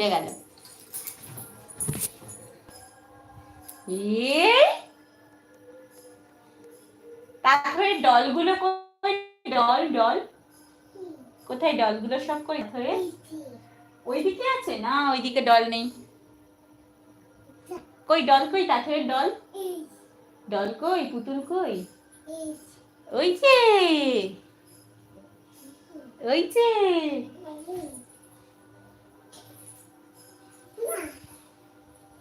উঠে গেল। তারপরে ডলগুলো ডল ডল কোথায়? ডলগুলো সব কই? ধরে ওইদিকে আছে না, ওইদিকে ডল নেই। কই ডল কই? তাথরের ডল ডল কই? পুতুল কই? ওই যে ওই যে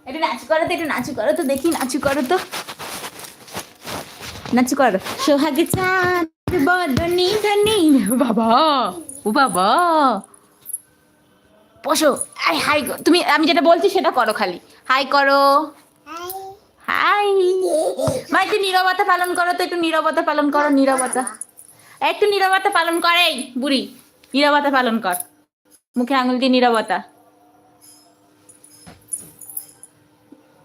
একটু নাচু করো তো, একটু নাচু করো তো, দেখি নাচু করো তো, নাচু করো। সোহাগ চাঁদ বদনি ধনি। বাবা, ও বাবা, বসো। হাই তুমি, আমি যেটা বলছি সেটা করো, খালি হাই করো। হাই মা, একটু নীরবতা পালন করো তো, একটু নীরবতা পালন করো, নীরবতা, একটু নীরবতা পালন করে। বুড়ি, নীরবতা পালন কর, মুখে আঙুল দিয়ে নীরবতা।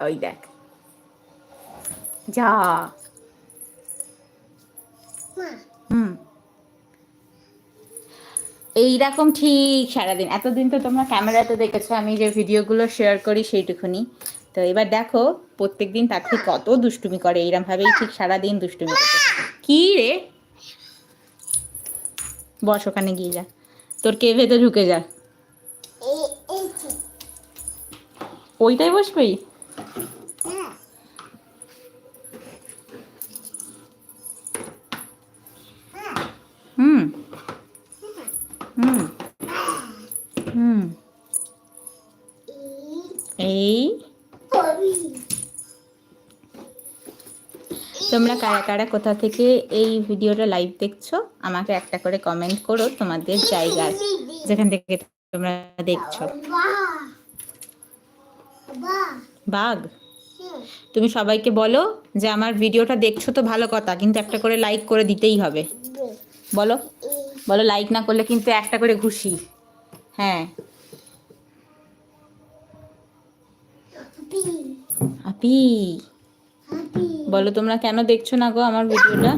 ওই দেখ, যা। এইরকম ঠিক সারাদিন। এতদিন তো তোমরা ক্যামেরাতে দেখেছো আমি যে ভিডিওগুলো শেয়ার করি সেইটুকুনি। তো এবার দেখো প্রত্যেক দিন তার থেকে কত দুষ্টুমি করে, এইরকমভাবেই ঠিক সারাদিন দুষ্টুমি করতে। কি রে, বস ওখানে গিয়ে যা, তোর কেভে তো ঢুকে যা। ওইটাই বসবি? হুম হুম হুম এই তোমরা কারা কারা কোথা থেকে এই ভিডিওটা লাইভ দেখছো আমাকে একটা করে কমেন্ট করো তোমাদের জায়গায় যেখান থেকে তোমরা দেখছো। বাঘ, তুমি সবাইকে বলো যে আমার ভিডিওটা দেখছো তো ভালো কথা, কিন্তু একটা করে লাইক করে দিতেই হবে। বলো বলো, লাইক না করলে কিন্তু একটা করে ঘুষি। হ্যাঁ, আপি বলো তোমরা কেন দেখছো না গো আমার ভিডিওটা?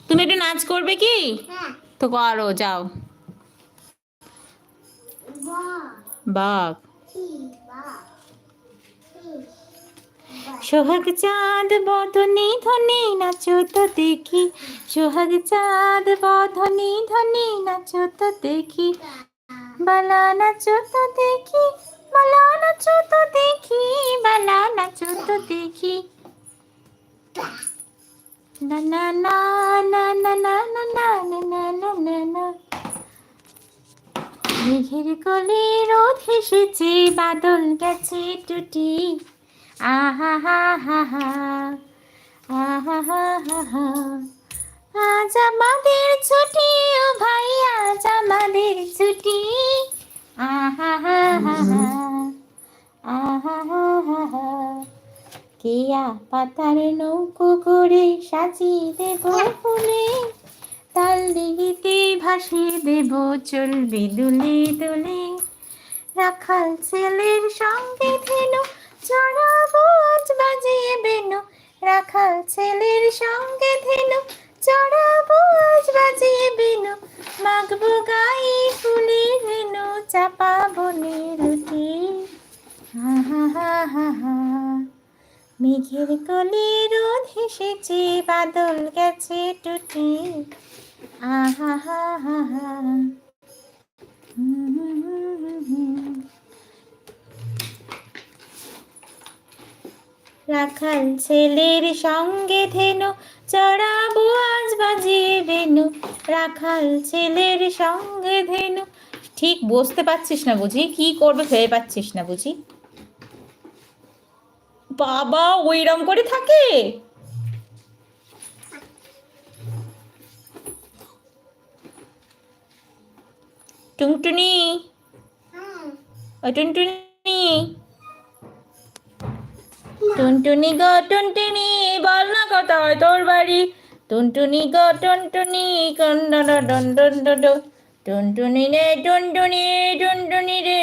তুমি একটু নাচ করবে কি? তো করো, যাও। বাঘ, সোহাগ চাঁদ বদনি ধনি নাচো তো দেখি, সোহাগ চাঁদ বদনি ধনি নাচো তো দেখি, বালা নাচো তো দেখি, বালা নাচো তো দেখি, বালা নাচো তো দেখি। না না না না না না না না না না না না। মেঘের কোলে রোদ হেসেছে, বাদল গেছে টুটি, আহা হা হা হা, আহা হা হা হা। আজ আমাদের ছুটি ও ভাই, আজ আমাদের ছুটি, আহা হা হা হা, আহা হা হা হা। কেয়া পাতার নৌকো করে সাজিয়ে দেব ফুলে, তাল দিঘিতে ভাসিয়ে দেব চলবে দুলে দুলে, রাখাল ছেলের সঙ্গে ধেনু চড়াবো আজ বাজিয়ে বেনু, রাখাল ছেলের সঙ্গে ধেনু চড়াবো আজ বাজিয়ে বেনু, মাগবো গায়ে ফুলের রেনু, চাপাবো রুটি, হা হা হা হা হা। মেঘের কোলে রোদ হেসেছে, বাদল গেছে টুটি, আহা হা হা হা। রাখাল ছেলের সঙ্গে ধেনু চড়াবো আজ বাজিয়ে বেনু, রাখাল ছেলের সঙ্গে ধেনু। ঠিক বসতে পারছিস না বুঝি, কি করবে ভেবে পাচ্ছিস না বুঝি? বাবা ওইরম করে থাকে? টুনটুনি, ও টুনটুনি, টুনটুনি গো টুনটুনি, বল না কোথায় তোর বাড়ি, টুনটুনি গো টুনটুনি, টুনটুনি রে টুনটুনি, টুনটুনি রে